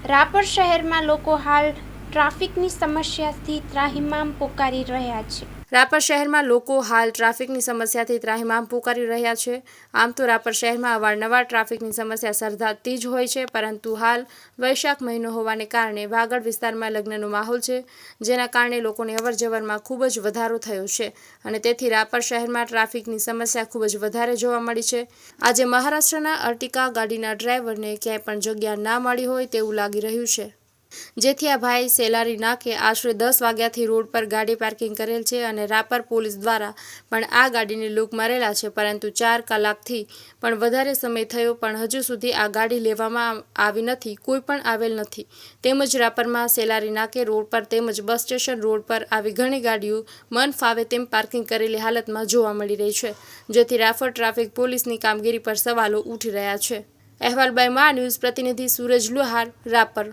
રાપર શહેરમાં લોકો હાલ ટ્રાફિકની સમસ્યાથી ત્રાહિમામ પોકારી રહ્યા છે. રાપર શહેરમાં લોકો હાલ ટ્રાફિકની સમસ્યાથી ત્રાહિમામ પોકારી રહ્યા છે. આમ તો રાપર શહેરમાં અવારનવાર ટ્રાફિકની સમસ્યા સર્જાતી જ હોય છે, પરંતુ હાલ વૈશાખ મહિનો હોવાને કારણે વાગડ વિસ્તારમાં લગ્નનો માહોલ છે, જેના કારણે લોકોની અવરજવરમાં ખૂબ જ વધારો થયો છે અને તેથી રાપર શહેરમાં ટ્રાફિકની સમસ્યા ખૂબ જ વધારે જોવા મળી છે. આજે મહારાષ્ટ્રના અર્ટિકા ગાડીના ડ્રાઈવરને ક્યાંય પણ જગ્યા ના મળી હોય તેવું લાગી રહ્યું છે, જેથી આ ભાઈ સેલારી નાકે આશરે 10 વાગ્યાથી રોડ પર ગાડી પાર્કિંગ કરેલ છે અને રાપર પોલીસ દ્વારા પણ આ ગાડીને લૂક મારેલા છે, પરંતુ 4 કલાકથી પણ વધારે સમય થયો પણ હજુ સુધી આ ગાડી લેવામાં આવી નથી, કોઈ પણ આવેલ નથી. તેમજ રાપરમાં સેલારી નાકે રોડ પર તેમજ બસ સ્ટેશન રોડ પર આવી ઘણી ગાડીઓ મન ફાવે તેમ પાર્કિંગ કરેલી હાલતમાં જોવા મળી રહી છે, જેથી રાપર ટ્રાફિક પોલીસની કામગીરી પર સવાલો ઉઠી રહ્યા છે. અહેવાલ બાય મા ન્યૂઝ પ્રતિનિધિ સુરજ લુહાર, રાપર.